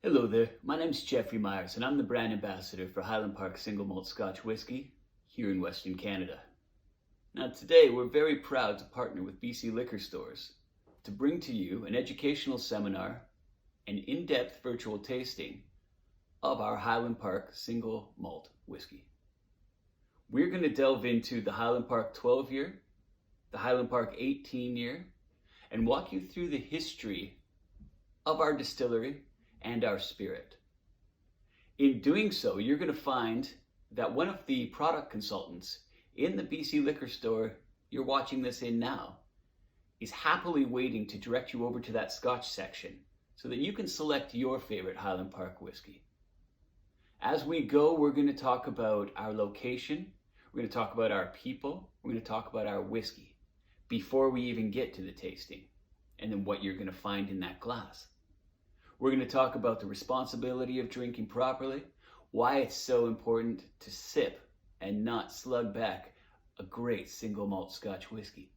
Hello there, my name's Jeffrey Myers and I'm the brand ambassador for Highland Park Single Malt Scotch Whisky here in Western Canada. Now today we're very proud to partner with BC Liquor Stores to bring to you an educational seminar and in-depth virtual tasting of our Highland Park Single Malt Whisky. We're going to delve into the Highland Park 12 year, the Highland Park 18 year, and walk you through the history of our distillery and our spirit. In doing so, you're going to find that one of the product consultants in the BC Liquor Store you're watching this in now is happily waiting to direct you over to that Scotch section so that you can select your favorite Highland Park whiskey. As we go, we're going to talk about our location, we're going to talk about our people, we're going to talk about our whiskey before we even get to the tasting, and then what you're going to find in that glass. We're going to talk about the responsibility of drinking properly, why it's so important to sip and not slug back a great single malt Scotch whiskey.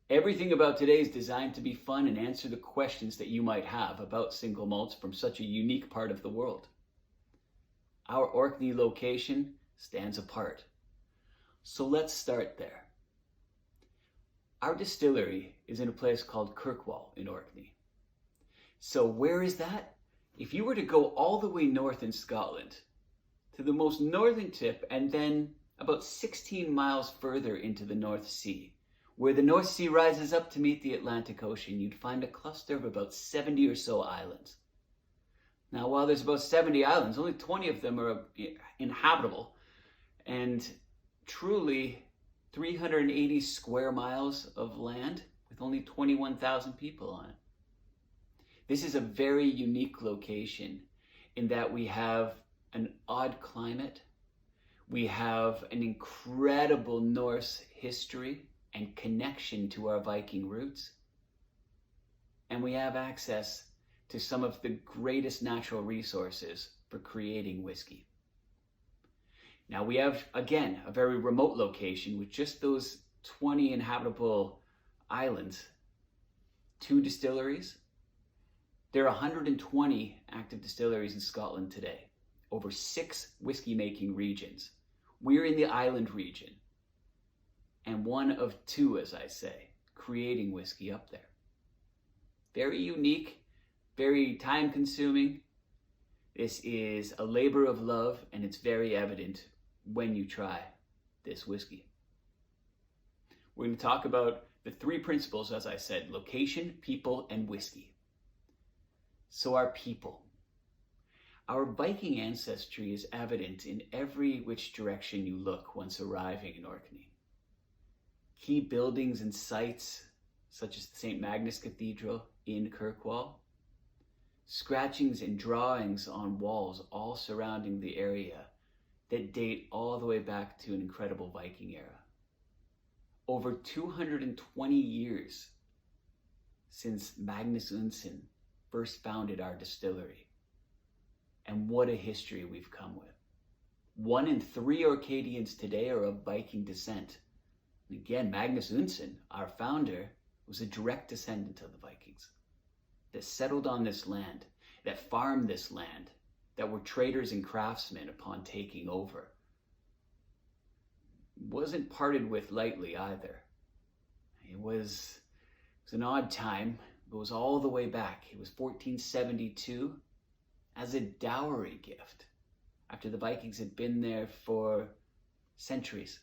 Everything about today is designed to be fun and answer the questions that you might have about single malts from such a unique part of the world. Our Orkney location stands apart. So let's start there. Our distillery is in a place called Kirkwall in Orkney. So where is that? If you were to go all the way north in Scotland to the most northern tip and then about 16 miles further into the North Sea, where the North Sea rises up to meet the Atlantic Ocean, you'd find a cluster of about 70 or so islands. Now, while there's about 70 islands, only 20 of them are inhabitable, and truly 380 square miles of land with only 21,000 people on it. This is a very unique location in that we have an odd climate, we have an incredible Norse history and connection to our Viking roots, and we have access to some of the greatest natural resources for creating whiskey. Now we have, again, a very remote location with just those 20 inhabitable islands, 2 distilleries. There are 120 active distilleries in Scotland today, over 6 whiskey making regions. We're in the island region, and one of 2, as I say, creating whiskey up there. Very unique, very time consuming. This is a labor of love, and it's very evident when you try this whiskey. We're going to talk about the 3 principles, as I said: location, people, and whiskey. So our people. Our Viking ancestry is evident in every which direction you look once arriving in Orkney. Key buildings and sites, such as the St. Magnus Cathedral in Kirkwall, scratchings and drawings on walls all surrounding the area that date all the way back to an incredible Viking era. Over 220 years since Magnus Unsinn first founded our distillery. And what a history we've come with. 1 in 3 Orcadians today are of Viking descent. And again, Magnus Unsinn, our founder, was a direct descendant of the Vikings that settled on this land, that farmed this land, that were traders and craftsmen upon taking over. Wasn't parted with lightly either. It was an odd time. It goes all the way back. It was 1472 as a dowry gift after the Vikings had been there for centuries.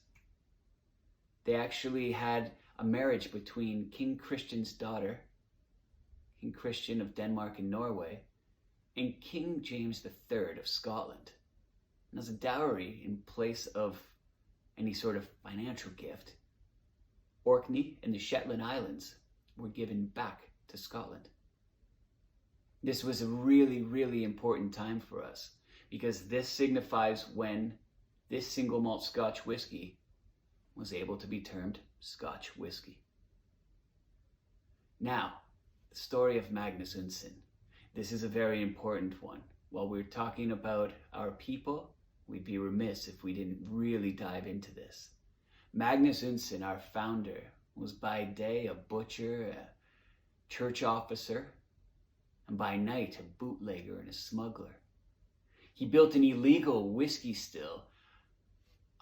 They actually had a marriage between King Christian's daughter, King Christian of Denmark and Norway, and King James III of Scotland. And as a dowry in place of any sort of financial gift, Orkney and the Shetland Islands were given back to Scotland. This was a really, really important time for us because this signifies when this single malt Scotch whiskey was able to be termed Scotch whiskey. Now, the story of Magnus Unsinn. This is a very important one. While we're talking about our people, we'd be remiss if we didn't really dive into this. Magnus Unsinn, our founder, was by day a butcher, a church officer, and by night a bootlegger and a smuggler. He built an illegal whiskey still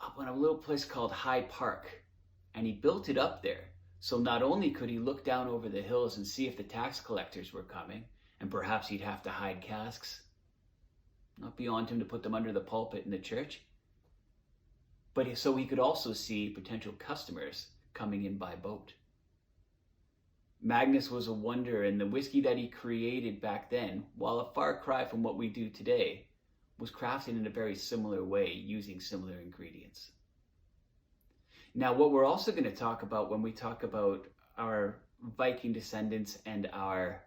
up on a little place called High Park, and he built it up there so not only could he look down over the hills and see if the tax collectors were coming, and perhaps he'd have to hide casks, not beyond him to put them under the pulpit in the church, but so he could also see potential customers coming in by boat. Magnus was a wonder, and the whiskey that he created back then, while a far cry from what we do today, was crafted in a very similar way using similar ingredients. Now, what we're also going to talk about when we talk about our Viking descendants and our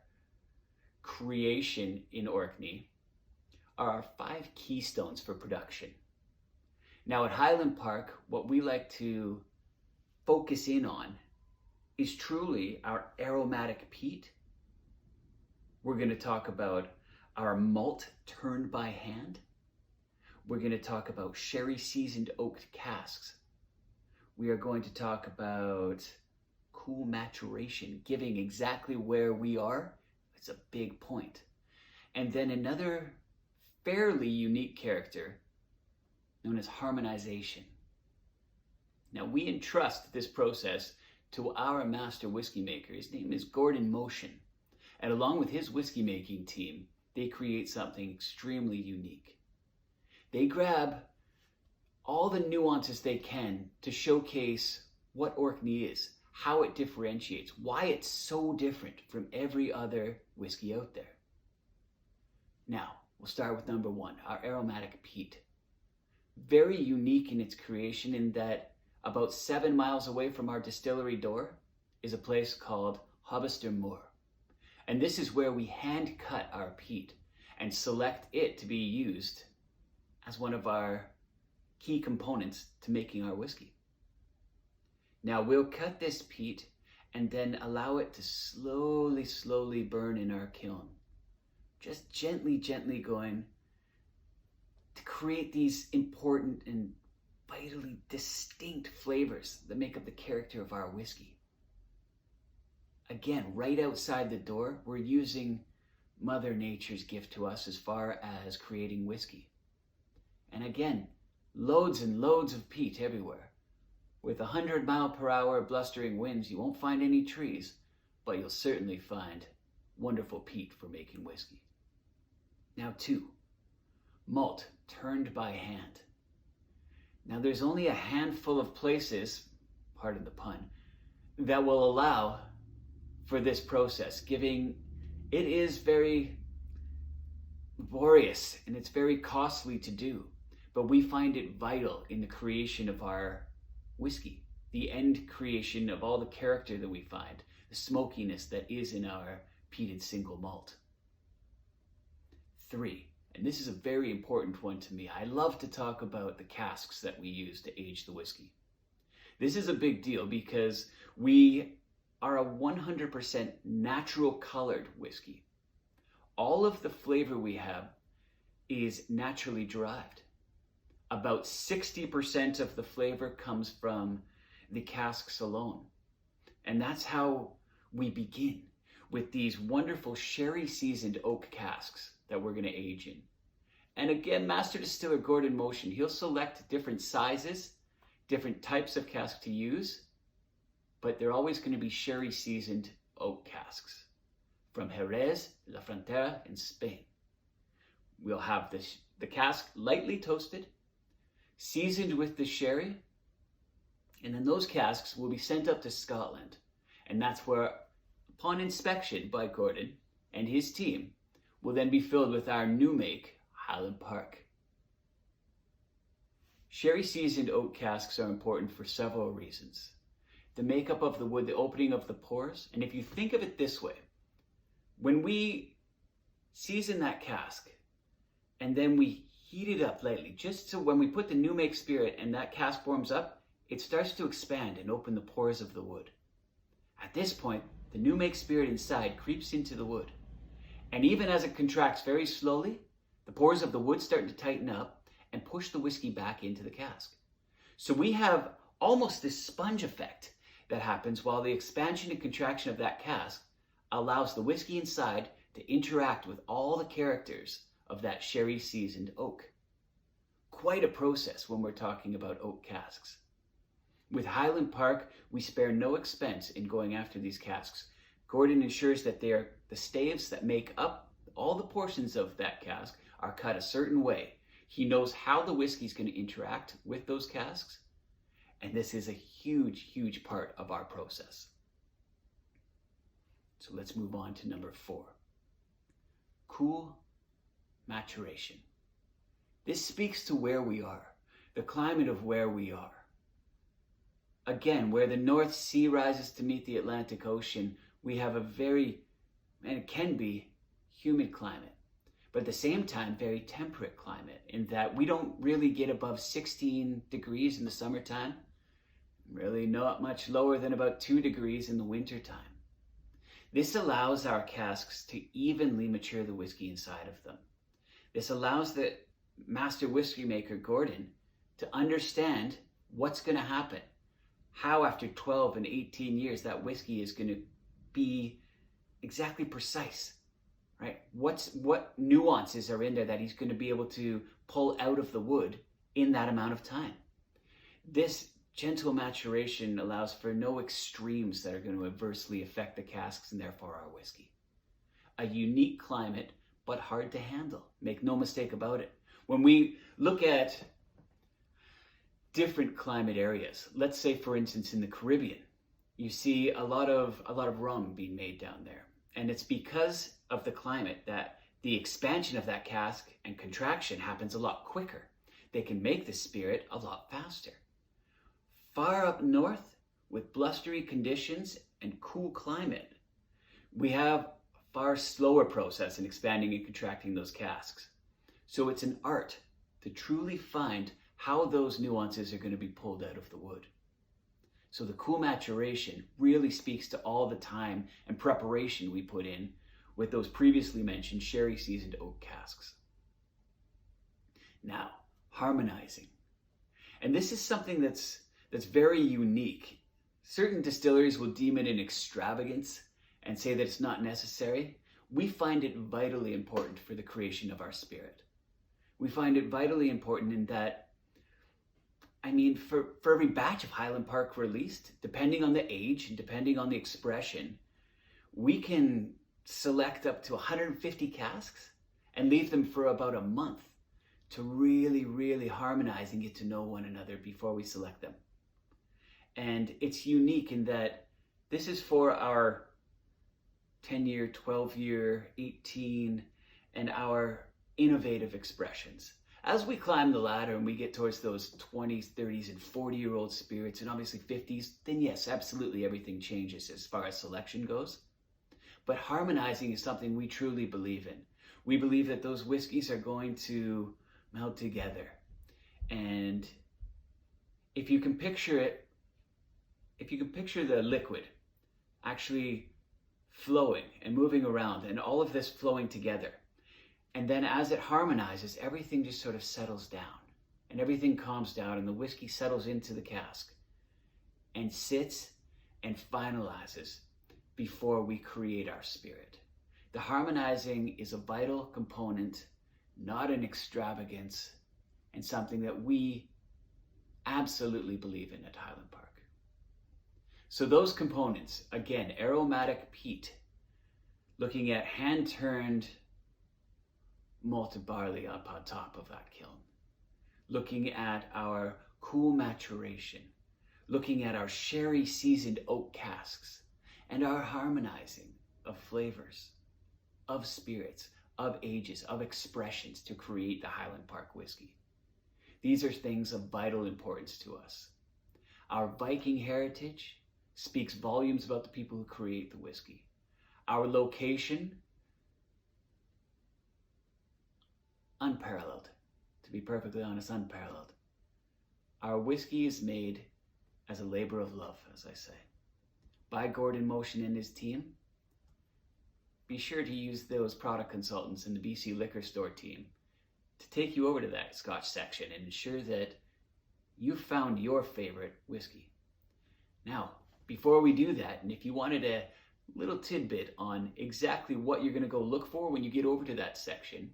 creation in Orkney are our 5 keystones for production. Now, at Highland Park, what we like to focus in on is truly our aromatic peat. We're going to talk about our malt turned by hand. We're going to talk about sherry seasoned oak casks. We are going to talk about cool maturation, giving exactly where we are. It's a big point. And then another fairly unique character known as harmonization. Now, we entrust this process to our master whiskey maker. His name is Gordon Motion. And along with his whiskey making team, they create something extremely unique. They grab all the nuances they can to showcase what Orkney is, how it differentiates, why it's so different from every other whiskey out there. Now, we'll start with number 1, our aromatic peat. Very unique in its creation in that about 7 miles away from our distillery door is a place called Hobbister Moor. And this is where we hand cut our peat and select it to be used as one of our key components to making our whiskey. Now, we'll cut this peat and then allow it to slowly burn in our kiln. Just gently going to create these important and vitally distinct flavors that make up the character of our whiskey. Again, right outside the door, we're using Mother Nature's gift to us as far as creating whiskey. And again, loads and loads of peat everywhere. With 100-mile-per-hour blustering winds, you won't find any trees, but you'll certainly find wonderful peat for making whiskey. Now 2, malt turned by hand. Now there's only a handful of places, pardon the pun, that will allow for this process, giving it is very laborious and it's very costly to do, but we find it vital in the creation of our whiskey, the end creation of all the character that we find, the smokiness that is in our peated single malt. 3, and this is a very important one to me. I love to talk about the casks that we use to age the whiskey. This is a big deal because we are a 100% natural colored whiskey. All of the flavor we have is naturally derived. About 60% of the flavor comes from the casks alone. And that's how we begin, with these wonderful sherry seasoned oak casks that we're going to age in. And again, Master Distiller Gordon Motion, he'll select different sizes, different types of cask to use, but they're always going to be sherry seasoned oak casks from Jerez, La Frontera in Spain. We'll have the cask lightly toasted, seasoned with the sherry, and then those casks will be sent up to Scotland. And that's where, upon inspection by Gordon and his team, will then be filled with our new make, Highland Park. Sherry seasoned oak casks are important for several reasons. The makeup of the wood, the opening of the pores, and if you think of it this way, when we season that cask and then we heat it up lightly, just so when we put the new make spirit and that cask warms up, it starts to expand and open the pores of the wood. At this point, the new make spirit inside creeps into the wood. And even as it contracts very slowly, the pores of the wood start to tighten up and push the whiskey back into the cask. So we have almost this sponge effect that happens while the expansion and contraction of that cask allows the whiskey inside to interact with all the characters of that sherry seasoned oak. Quite a process when we're talking about oak casks. With Highland Park, we spare no expense in going after these casks. Gordon ensures that the staves that make up all the portions of that cask are cut a certain way. He knows how the whiskey's going to interact with those casks, and this is a huge, huge part of our process. So let's move on to number 4. Cool maturation. This speaks to where we are, the climate of where we are. Again, where the North Sea rises to meet the Atlantic Ocean, we have a very, and it can be, humid climate. But at the same time, very temperate climate in that we don't really get above 16 degrees in the summertime. Really not much lower than about 2 degrees in the wintertime. This allows our casks to evenly mature the whiskey inside of them. This allows the master whiskey maker, Gordon, to understand what's going to happen. How after 12 and 18 years that whiskey is going to be exactly precise, right? What nuances are in there that he's going to be able to pull out of the wood in that amount of time. This gentle maturation allows for no extremes that are going to adversely affect the casks and therefore our whiskey. A unique climate, but hard to handle. Make no mistake about it. When we look at different climate areas, let's say for instance in the Caribbean, you see a lot of rum being made down there. And it's because of the climate that the expansion of that cask and contraction happens a lot quicker. They can make the spirit a lot faster. Far up north, with blustery conditions and cool climate, we have a far slower process in expanding and contracting those casks. So it's an art to truly find how those nuances are going to be pulled out of the wood. So the cool maturation really speaks to all the time and preparation we put in with those previously mentioned sherry seasoned oak casks. Now, harmonizing. And this is something that's very unique. Certain distilleries will deem it an extravagance and say that it's not necessary. We find it vitally important for the creation of our spirit. We find it vitally important in that, for every batch of Highland Park released, depending on the age and depending on the expression, we can select up to 150 casks and leave them for about a month to really, really harmonize and get to know one another before we select them. And it's unique in that this is for our 10-year, 12-year, 18, and our innovative expressions. As we climb the ladder and we get towards those 20s, 30s, and 40-year-old spirits, and obviously 50s, then yes, absolutely everything changes as far as selection goes. But harmonizing is something we truly believe in. We believe that those whiskeys are going to meld together. And if you can picture it, if you can picture the liquid actually flowing and moving around and all of this flowing together, and then as it harmonizes, everything just sort of settles down and everything calms down and the whiskey settles into the cask and sits and finalizes before we create our spirit. The harmonizing is a vital component, not an extravagance, and something that we absolutely believe in at Highland Park. So those components, again, aromatic peat, looking at hand-turned malted barley up on top of that kiln, looking at our cool maturation, looking at our sherry seasoned oak casks, and our harmonizing of flavors, of spirits, of ages, of expressions to create the Highland Park whiskey. These are things of vital importance to us. Our Viking heritage speaks volumes about the people who create the whiskey. Our location, unparalleled. To be perfectly honest, unparalleled. Our whiskey is made as a labor of love, as I say, by Gordon Motion and his team. Be sure to use those product consultants in the BC Liquor Store team to take you over to that Scotch section and ensure that you've found your favorite whiskey. Now, before we do that, and if you wanted to little tidbit on exactly what you're going to go look for when you get over to that section.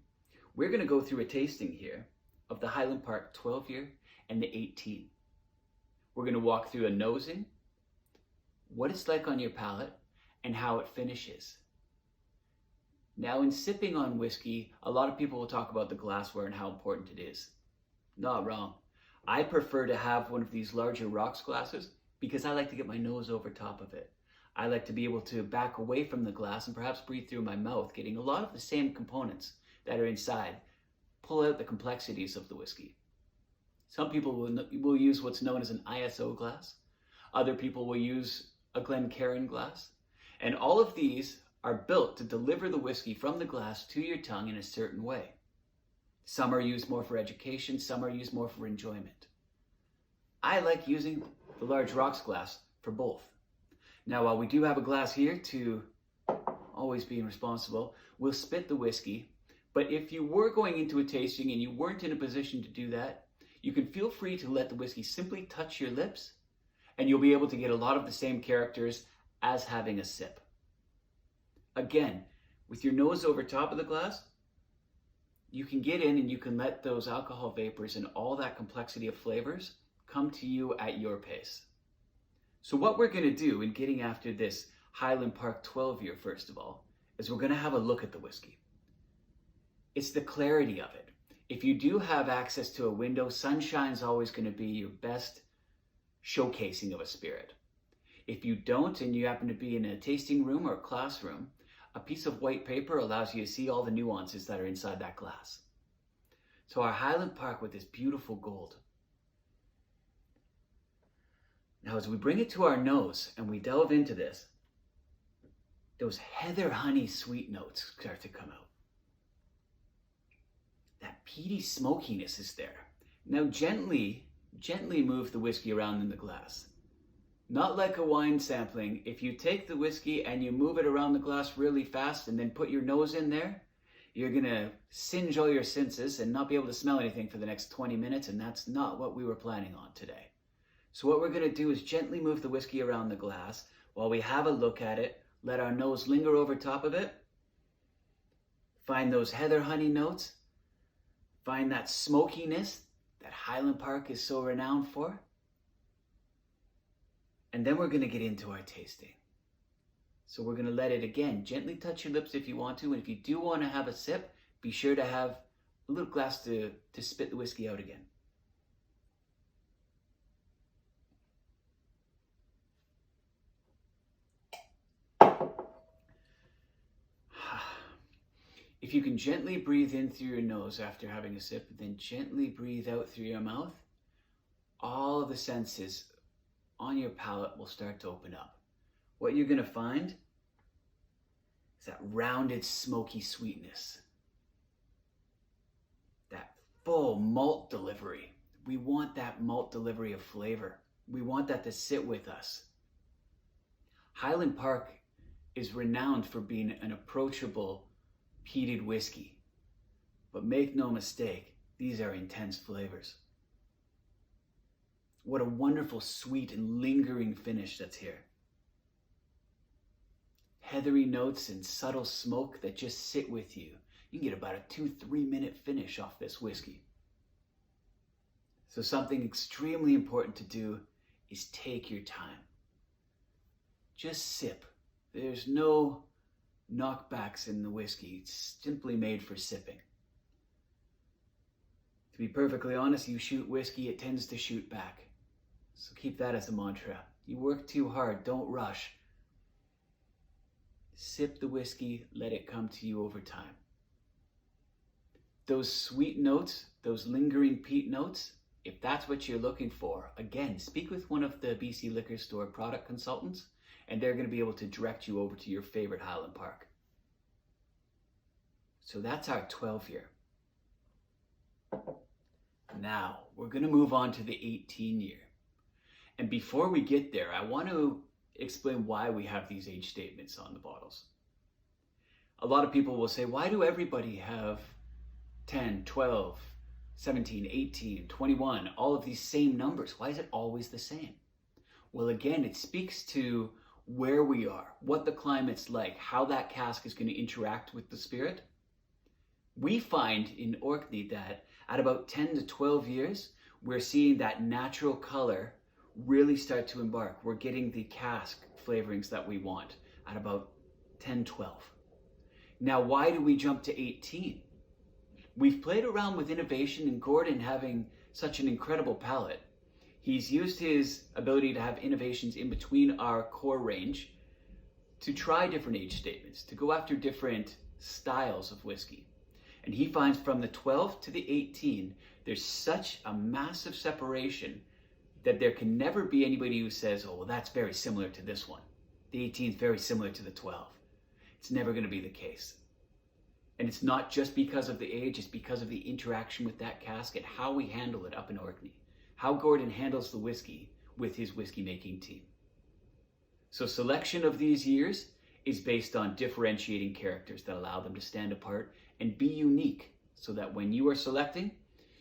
We're going to go through a tasting here of the Highland Park 12 year and the 18. We're going to walk through a nosing, what it's like on your palate, and how it finishes. Now, in sipping on whiskey, a lot of people will talk about the glassware and how important it is. Not wrong. I prefer to have one of these larger rocks glasses because I like to get my nose over top of it. I like to be able to back away from the glass and perhaps breathe through my mouth, getting a lot of the same components that are inside, pull out the complexities of the whiskey. Some people will use what's known as an ISO glass. Other people will use a Glencairn glass. And all of these are built to deliver the whiskey from the glass to your tongue in a certain way. Some are used more for education, some are used more for enjoyment. I like using the large rocks glass for both. Now, while we do have a glass here to always being responsible, we'll spit the whiskey. But if you were going into a tasting and you weren't in a position to do that, you can feel free to let the whiskey simply touch your lips, and you'll be able to get a lot of the same characters as having a sip. Again, with your nose over top of the glass, you can get in and you can let those alcohol vapors and all that complexity of flavors come to you at your pace. So what we're going to do in getting after this Highland Park 12 year, first of all, is we're going to have a look at the whiskey. It's the clarity of it. If you do have access to a window, sunshine's always going to be your best showcasing of a spirit. If you don't and you happen to be in a tasting room or a classroom, a piece of white paper allows you to see all the nuances that are inside that glass. So our Highland Park with this beautiful gold. Now as we bring it to our nose and we delve into this, those heather honey sweet notes start to come out. That peaty smokiness is there. Now gently move the whiskey around in the glass. Not like a wine sampling. If you take the whiskey and you move it around the glass really fast and then put your nose in there, you're gonna singe all your senses and not be able to smell anything for the next 20 minutes, and that's not what we were planning on today. So what we're gonna do is gently move the whiskey around the glass while we have a look at it, let our nose linger over top of it, find those heather honey notes, find that smokiness that Highland Park is so renowned for. And then we're going to get into our tasting. So we're going to let it, again, gently touch your lips if you want to. And if you do want to have a sip, be sure to have a little glass to spit the whiskey out again. If you can gently breathe in through your nose after having a sip, then gently breathe out through your mouth, all of the senses on your palate will start to open up. What you're going to find is that rounded, smoky sweetness. That full malt delivery. We want that malt delivery of flavor. We want that to sit with us. Highland Park is renowned for being an approachable peated whiskey. But make no mistake, these are intense flavors. What a wonderful, sweet, and lingering finish that's here. Heathery notes and subtle smoke that just sit with you. You can get about a 2-3 minute finish off this whiskey. So something extremely important to do is take your time. Just sip. There's no knockbacks in the whiskey. It's simply made for sipping. To be perfectly honest, you shoot whiskey, it tends to shoot back. So keep that as a mantra. You work too hard, don't rush. Sip the whiskey, let it come to you over time. Those sweet notes, those lingering peat notes, if that's what you're looking for, again, speak with one of the BC Liquor Store product consultants, and they're going to be able to direct you over to your favorite Highland Park. So that's our 12 year. Now, we're going to move on to the 18 year. And before we get there, I want to explain why we have these age statements on the bottles. A lot of people will say, why do everybody have 10, 12, 17, 18, 21, all of these same numbers? Why is it always the same? Well, again, it speaks to where we are, what the climate's like, how that cask is going to interact with the spirit. We find in Orkney that at about 10 to 12 years, we're seeing that natural color really start to embark. We're getting the cask flavorings that we want at about 10, 12. Now, why do we jump to 18? We've played around with innovation, and Gordon, having such an incredible palate, he's used his ability to have innovations in between our core range to try different age statements, to go after different styles of whiskey. And he finds from the 12 to the 18, there's such a massive separation that there can never be anybody who says, oh, well, that's very similar to this one. The 18 is very similar to the 12. It's never going to be the case. And it's not just because of the age, it's because of the interaction with that cask and how we handle it up in Orkney. How Gordon handles the whiskey with his whiskey making team. So selection of these years is based on differentiating characters that allow them to stand apart and be unique, so that when you are selecting,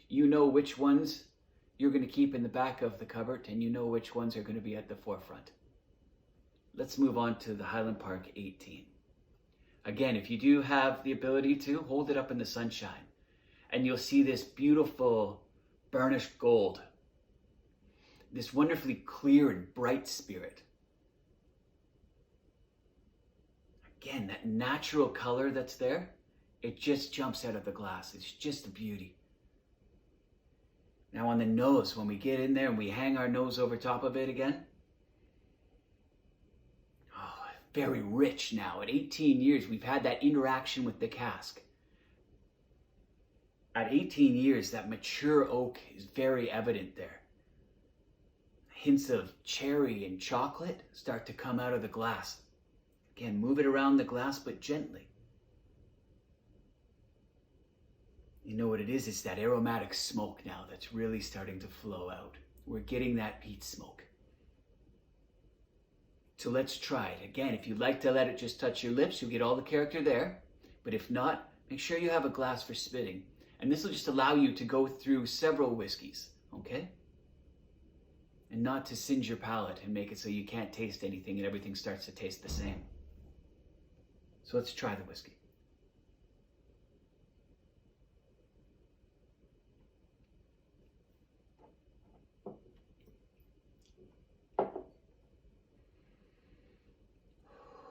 you know which ones you're going to keep in the back of the cupboard and you know which ones are going to be at the forefront. Let's move on to the Highland Park 18. Again, if you do have the ability to, hold it up in the sunshine and you'll see this beautiful burnished gold, this wonderfully clear and bright spirit. Again, that natural color that's there, it just jumps out of the glass. It's just a beauty. Now on the nose, when we get in there and we hang our nose over top of it again, oh, very rich now. At 18 years, we've had that interaction with the cask. At 18 years, that mature oak is very evident there. Hints of cherry and chocolate start to come out of the glass. Again, move it around the glass, but gently. You know what it is? It's that aromatic smoke now that's really starting to flow out. We're getting that peat smoke. So let's try it. Again, if you'd like to let it just touch your lips, you'll get all the character there. But if not, make sure you have a glass for spitting. And this will just allow you to go through several whiskeys, okay? And not to singe your palate and make it so you can't taste anything and everything starts to taste the same. So let's try the whiskey.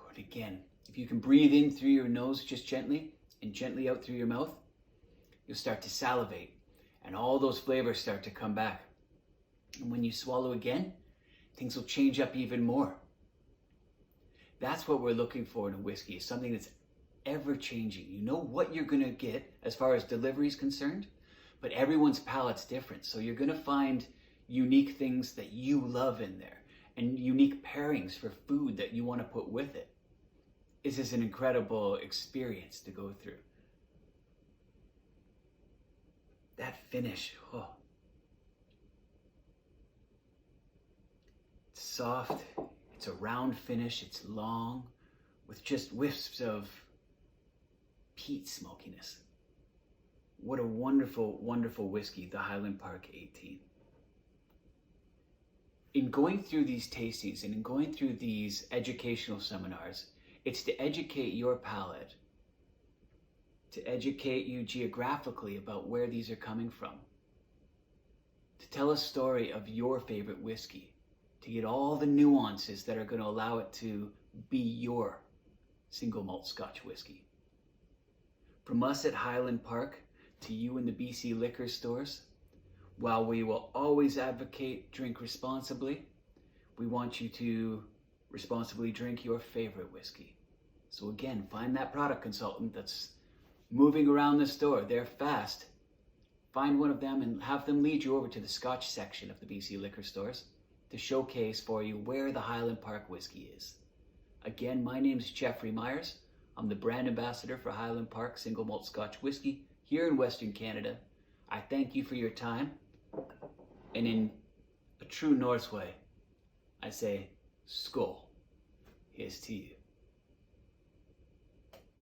And again, if you can breathe in through your nose just gently and gently out through your mouth, you'll start to salivate and all those flavors start to come back. And when you swallow again, things will change up even more. That's what we're looking for in a whiskey, is something that's ever changing. You know what you're going to get as far as delivery is concerned, but everyone's palate's different. So you're going to find unique things that you love in there and unique pairings for food that you want to put with it. This is an incredible experience to go through. That finish, oh. It's soft, it's a round finish, it's long, with just whiffs of peat smokiness. What a wonderful, wonderful whiskey, the Highland Park 18. In going through these tastings and in going through these educational seminars, it's to educate your palate, to educate you geographically about where these are coming from, to tell a story of your favorite whiskey, to get all the nuances that are going to allow it to be your single malt Scotch whiskey. From us at Highland Park to you in the BC liquor stores, while we will always advocate drink responsibly, we want you to responsibly drink your favorite whiskey. So again, find that product consultant that's moving around the store. They're fast. Find one of them and have them lead you over to the Scotch section of the BC liquor stores to showcase for you where the Highland Park whiskey is. Again, my name is Jeffrey Myers. I'm the brand ambassador for Highland Park Single Malt Scotch Whiskey here in Western Canada. I thank you for your time. And in a true Norse way, I say, Skål. Here's to you.